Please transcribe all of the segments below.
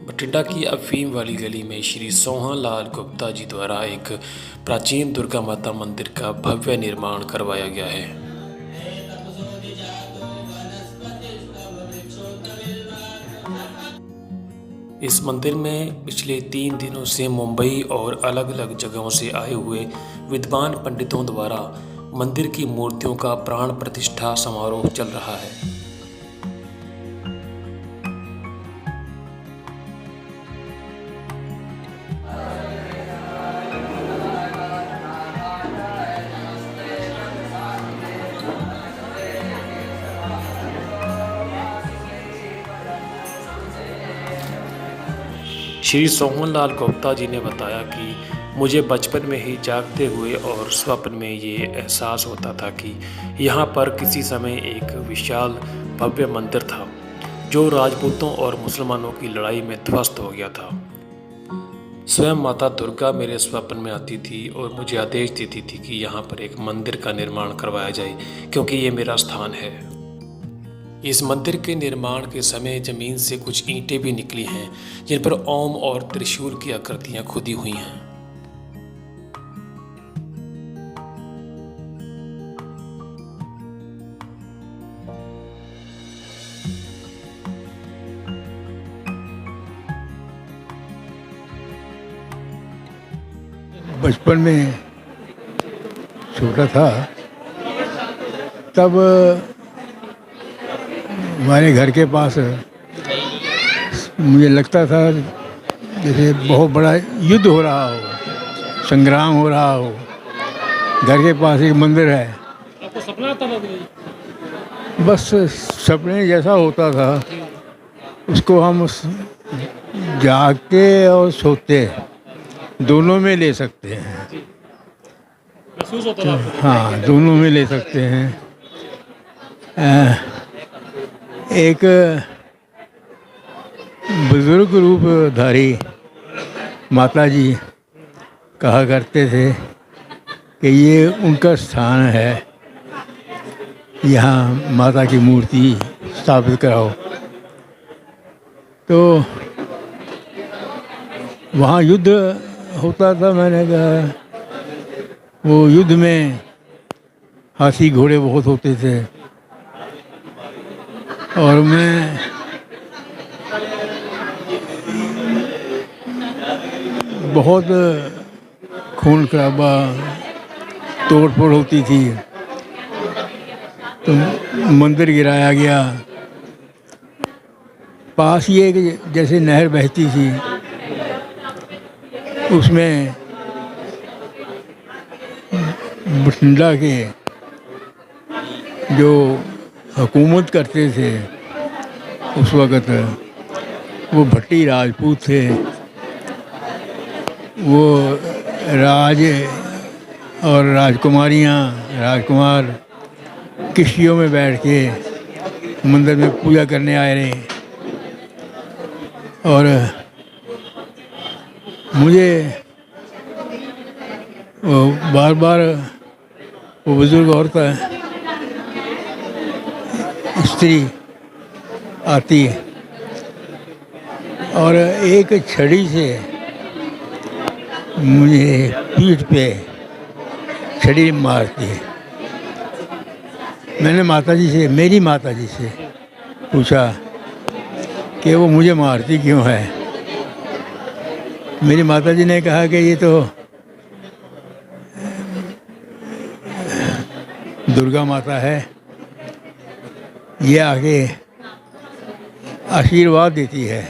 बठिंडा की अफीम वाली गली में श्री सोहन लाल गुप्ता जी द्वारा एक प्राचीन दुर्गा माता मंदिर का भव्य निर्माण करवाया गया है। इस मंदिर में पिछले 3 दिनों से मुंबई और अलग अलग जगहों से आए हुए विद्वान पंडितों द्वारा मंदिर की मूर्तियों का प्राण प्रतिष्ठा समारोह चल रहा है। श्री सोहन लाल गुप्ता जी ने बताया कि मुझे बचपन में ही जागते हुए और स्वप्न में ये एहसास होता था कि यहाँ पर किसी समय एक विशाल भव्य मंदिर था जो राजपूतों और मुसलमानों की लड़ाई में ध्वस्त हो गया था। स्वयं माता दुर्गा मेरे स्वप्न में आती थी और मुझे आदेश देती थी कि यहाँ पर एक मंदिर का निर्माण करवाया जाए क्योंकि ये मेरा स्थान है। इस मंदिर के निर्माण के समय जमीन से कुछ ईंटें भी निकली हैं जिन पर ओम और त्रिशूल की आकृतियां खुदी हुई हैं। बचपन में छोटा था तब हमारे घर के पास मुझे लगता था जैसे बहुत बड़ा युद्ध हो रहा हो, संग्राम हो रहा हो। घर के पास एक मंदिर है। आपको सपना आता था कभी? बस सपने जैसा होता था उसको हम जाग के और सोते दोनों में ले सकते हैं। महसूस होता था आपको? हाँ, दोनों में ले सकते हैं। एक बुजुर्ग रूपधारी माता जी कहा करते थे कि ये उनका स्थान है, यहाँ माता की मूर्ति स्थापित कराओ। तो वहाँ युद्ध होता था। मैंने कहा वो युद्ध में हाथी घोड़े बहुत होते थे और मैं बहुत खून खराबा तोड़ फोड़ होती थी। तो मंदिर गिराया गया। पास ही एक जैसे नहर बहती थी, उसमें बठिंडा के जो हुकूमत करते थे उस वक़्त, वो भट्टी राजपूत थे। वो राज और राजकुमारियाँ, राजकुमार किश्तियों में बैठ के मंदिर में पूजा करने आए रहे। और मुझे वो बार बार वो बुज़ुर्ग औरत स्त्री आती है और एक छड़ी से मुझे पीठ पे छड़ी मारती है। मैंने माताजी से, मेरी माताजी से पूछा कि वो मुझे मारती क्यों है। मेरी माताजी ने कहा कि ये तो दुर्गा माता है, ये आके आशीर्वाद देती है,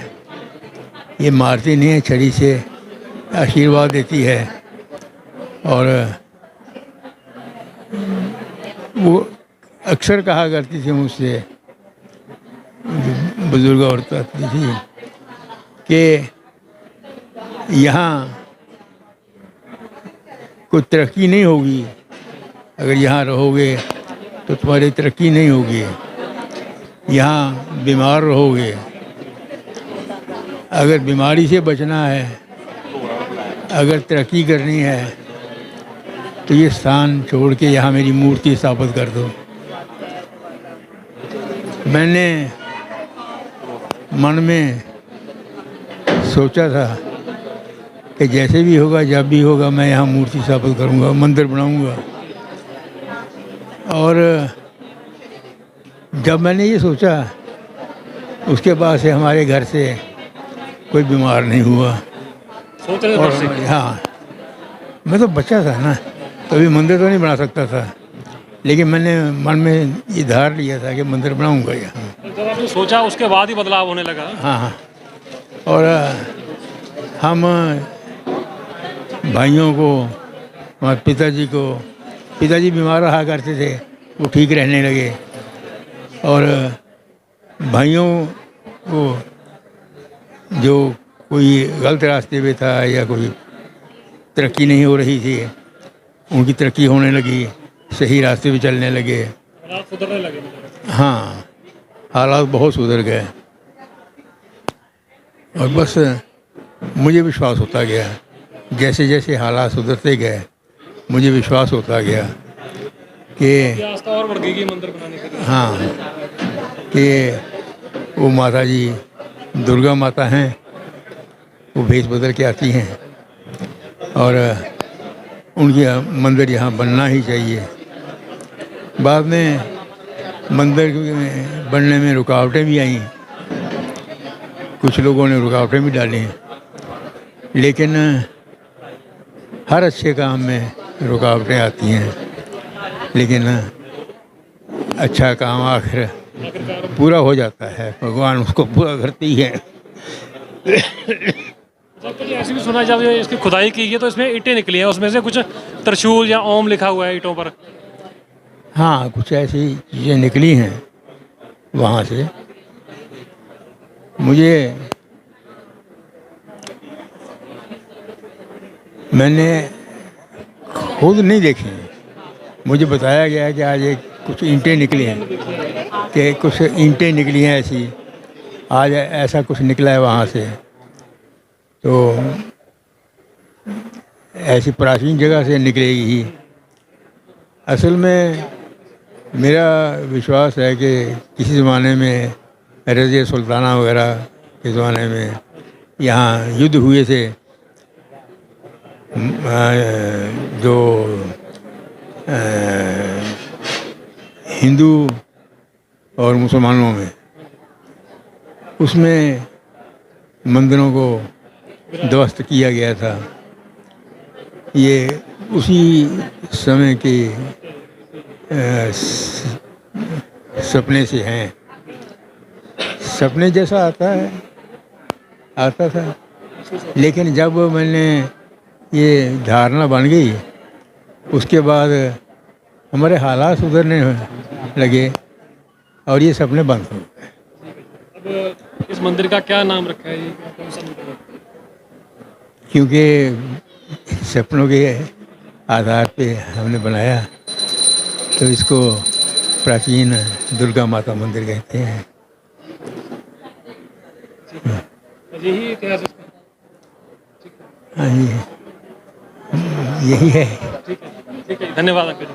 ये मारती नहीं है, छड़ी से आशीर्वाद देती है। और वो अक्सर कहा करती थी मुझसे, बुजुर्ग औरत आती थी, कि यहाँ कोई तरक्की नहीं होगी, अगर यहाँ रहोगे तो तुम्हारी तरक्की नहीं होगी। यहाँ बीमार रहोगे, अगर बीमारी से बचना है, अगर तरक्की करनी है तो ये स्थान छोड़ के यहाँ मेरी मूर्ति स्थापित कर दो। मैंने मन में सोचा था कि जैसे भी होगा, जब भी होगा, मैं यहाँ मूर्ति स्थापित करूँगा, मंदिर बनाऊँगा। और जब मैंने ये सोचा, उसके बाद से हमारे घर से कोई बीमार नहीं हुआ। सोच रहे और थे से हाँ, मैं तो बच्चा था ना, कभी मंदिर तो नहीं बना सकता था, लेकिन मैंने मन में ये धार लिया था कि मंदिर बनाऊंगा यहाँ। जब आपने सोचा उसके बाद ही बदलाव होने लगा। हाँ हाँ। और हम भाइयों को, हमारे पिताजी बीमार रहा करते थे, वो ठीक रहने लगे। और भाइयों को जो कोई गलत रास्ते पे था या कोई तरक्की नहीं हो रही थी, उनकी तरक्की होने लगी, सही रास्ते पे चलने लगे। हालात सुधरने लगे। हाँ, हालात बहुत सुधर गए। और बस मुझे विश्वास होता गया, जैसे जैसे हालात सुधरते गए, मुझे विश्वास होता गया कि ये आस्था और बढ़ गई मंदिर बनाने के लिए। हाँ, कि वो माता जी दुर्गा माता हैं, वो भेष बदल के आती हैं और उनकी मंदिर यहाँ बनना ही चाहिए। बाद में मंदिर बनने में रुकावटें भी आईं, कुछ लोगों ने रुकावटें भी डाली, लेकिन हर अच्छे काम में रुकावटें आती हैं, लेकिन अच्छा काम आखिर पूरा हो जाता है, भगवान उसको पूरा करते ही है। जब कभी ऐसी भी सुना जब ये इसकी खुदाई की गई तो इसमें ईंटें निकली हैं, उसमें से कुछ त्रिशूल या ओम लिखा हुआ है ईंटों पर। हाँ, कुछ ऐसी चीज़ें निकली हैं वहाँ से। मैंने खुद नहीं देखी, मुझे बताया गया है कि आज एक कुछ ईंटें निकली हैं, कि कुछ ईंटें निकली हैं ऐसी, आज ऐसा कुछ निकला है वहाँ से। तो ऐसी प्राचीन जगह से निकलेगी ही। असल में मेरा विश्वास है कि किसी ज़माने में रज़िया सुल्ताना वगैरह के ज़माने में यहाँ युद्ध हुए थे, जो हिंदू और मुसलमानों में, उसमें मंदिरों को ध्वस्त किया गया था। ये उसी समय के सपने से हैं। सपने जैसा आता था, लेकिन जब मैंने ये धारणा बन गई, उसके बाद हमारे हालात सुधरने लगे और ये सपने बंद हो गए। अब इस मंदिर का क्या नाम रखा है? ये कौन सा मंदिर है? क्योंकि सपनों के आधार पे हमने बनाया, तो इसको प्राचीन दुर्गा माता मंदिर कहते हैं। यही इतिहास इसका। हाँ जी, यही है। ठीक है, धन्यवाद आपके।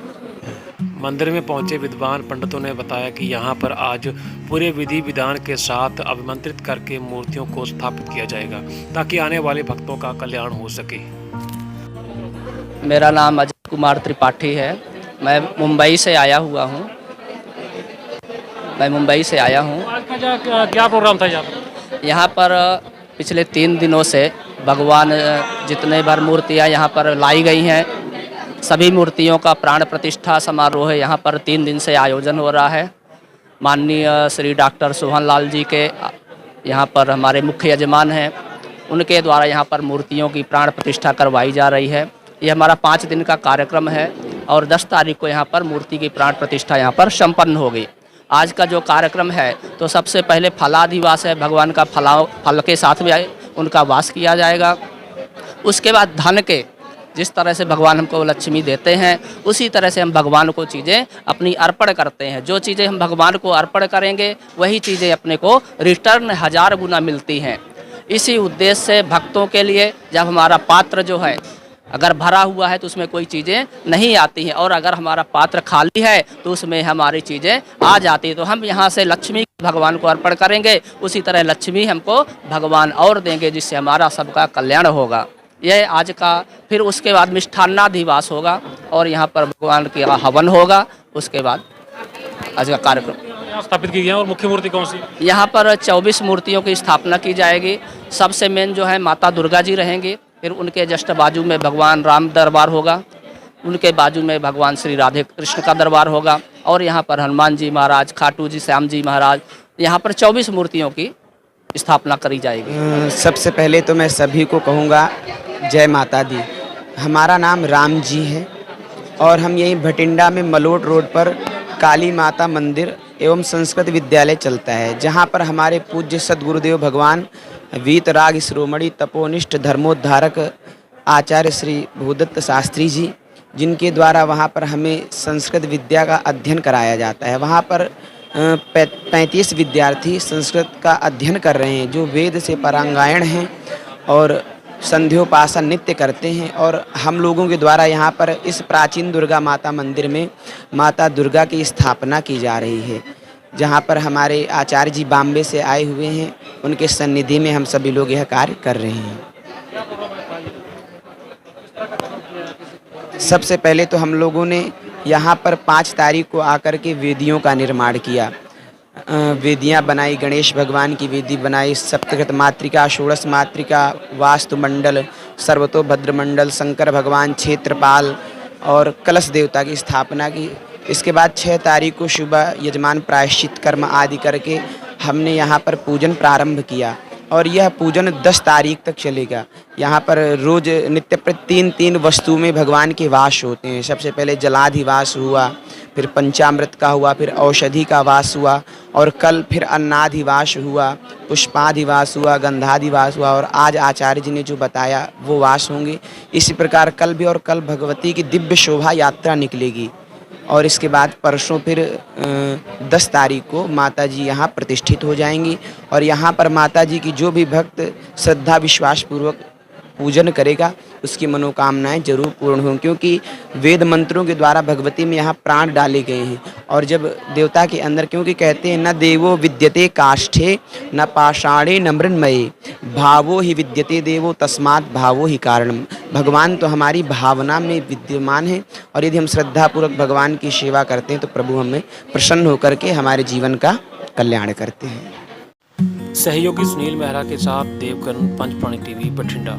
मंदिर में पहुंचे विद्वान पंडितों ने बताया कि यहाँ पर आज पूरे विधि विधान के साथ अभिमंत्रित करके मूर्तियों को स्थापित किया जाएगा, ताकि आने वाले भक्तों का कल्याण हो सके। मेरा नाम अजय कुमार त्रिपाठी है। मैं मुंबई से आया हुआ हूँ। आज का क्या प्रोग्राम था यहाँ पर? यहाँ पर पिछले 3 दिनों से भगवान जितने बार मूर्तियाँ यहाँ पर लाई गई हैं, सभी मूर्तियों का प्राण प्रतिष्ठा समारोह यहाँ पर 3 दिन से आयोजन हो रहा है। माननीय श्री डॉक्टर सोहन लाल जी के यहाँ पर हमारे मुख्य यजमान हैं, उनके द्वारा यहाँ पर मूर्तियों की प्राण प्रतिष्ठा करवाई जा रही है। ये हमारा 5 दिन का कार्यक्रम है और 10 तारीख को यहाँ पर मूर्ति की प्राण प्रतिष्ठा यहाँ पर संपन्न हो गई। आज का जो कार्यक्रम है, तो सबसे पहले फलाधिवास है, भगवान का फल के साथ में उनका वास किया जाएगा। उसके बाद धन के, जिस तरह से भगवान हमको लक्ष्मी देते हैं, उसी तरह से हम भगवान को चीज़ें अपनी अर्पण करते हैं। जो चीज़ें हम भगवान को अर्पण करेंगे, वही चीज़ें अपने को रिटर्न 1000 गुना मिलती हैं। इसी उद्देश्य से भक्तों के लिए जब हमारा पात्र जो है अगर भरा हुआ है तो उसमें कोई चीज़ें नहीं आती हैं, और अगर हमारा पात्र खाली है तो उसमें हमारी चीज़ें आ जाती हैं। तो हम यहाँ से लक्ष्मी भगवान को अर्पण करेंगे, उसी तरह लक्ष्मी हमको भगवान और देंगे, जिससे हमारा सबका कल्याण होगा। यह आज का। फिर उसके बाद मिष्ठान्नाधिवास होगा और यहाँ पर भगवान का हवन होगा। उसके बाद आज का कार्यक्रम यहाँ स्थापित की गई है। और मुख्य मूर्ति कौन सी? यहाँ पर 24 मूर्तियों की स्थापना की जाएगी। सबसे मेन जो है माता दुर्गा जी रहेंगी, फिर उनके जस्ट बाजू में भगवान राम दरबार होगा, उनके बाजू में भगवान श्री राधे कृष्ण का दरबार होगा, और यहाँ पर हनुमान जी महाराज, खाटू जी, श्याम जी महाराज, यहाँ पर 24 मूर्तियों की स्थापना करी जाएगी। सबसे पहले तो मैं सभी को कहूँगा जय माता दी। हमारा नाम राम जी है और हम यहीं भटिंडा में मलोट रोड पर काली माता मंदिर एवं संस्कृत विद्यालय चलता है, जहाँ पर हमारे पूज्य सद्गुरुदेव भगवान वीतराग शिरोमणि तपोनिष्ठ धर्मोद्धारक आचार्य श्री भूदत्त शास्त्री जी, जिनके द्वारा वहाँ पर हमें संस्कृत विद्या का अध्ययन कराया जाता है। वहाँ पर 35 विद्यार्थी संस्कृत का अध्ययन कर रहे हैं, जो वेद से पारंगायण हैं और संध्योपासन नित्य करते हैं। और हम लोगों के द्वारा यहाँ पर इस प्राचीन दुर्गा माता मंदिर में माता दुर्गा की स्थापना की जा रही है, जहाँ पर हमारे आचार्य जी बॉम्बे से आए हुए हैं। उनके सन्निधि में हम सभी लोग यह कार्य कर रहे हैं। सबसे पहले तो हम लोगों ने यहाँ पर 5 तारीख को आकर के वेदियों का निर्माण किया। वेदियाँ बनाई, गणेश भगवान की वेदी बनाई, सप्तकृत मातृका, षोडश मातृका, वास्तुमंडल, सर्वतोभद्र मंडल, शंकर भगवान, क्षेत्रपाल और कलश देवता की स्थापना की। इसके बाद 6 तारीख को सुबह यजमान प्रायश्चित कर्म आदि करके हमने यहाँ पर पूजन प्रारंभ किया, और यह पूजन 10 तारीख तक चलेगा। यहाँ पर रोज नित्य प्रति 3 वस्तु में भगवान के वास होते हैं। सबसे पहले जलाधिवास हुआ, फिर पंचामृत का हुआ, फिर औषधि का वास हुआ, और कल फिर अन्नाधिवास हुआ, पुष्पाधिवास हुआ, गंधाधिवास हुआ, और आज आचार्य जी ने जो बताया वो वास होंगे। इसी प्रकार कल भी, और कल भगवती की दिव्य शोभा यात्रा निकलेगी। और इसके बाद परसों फिर 10 तारीख को माता जी यहाँ प्रतिष्ठित हो जाएंगी, और यहाँ पर माता जी की जो भी भक्त श्रद्धा विश्वास पूर्वक पूजन करेगा उसकी मनोकामनाएं जरूर पूर्ण होंगी, क्योंकि वेद मंत्रों के द्वारा भगवती में यहाँ प्राण डाले गए हैं। और जब देवता के अंदर, क्योंकि कहते हैं न देवो विद्यते काष्ठे न पाषाणे न मृण्मये भावो ही विद्यते देवो तस्मात् भावो ही कारणम। भगवान तो हमारी भावना में विद्यमान है, और यदि हम श्रद्धापूर्वक भगवान की सेवा करते हैं तो प्रभु हमें प्रसन्न होकर के हमारे जीवन का कल्याण करते हैं। सहयोगी सुनील मेहरा के साथ देवकरण, पंचपाणी टीवी, बठिंडा।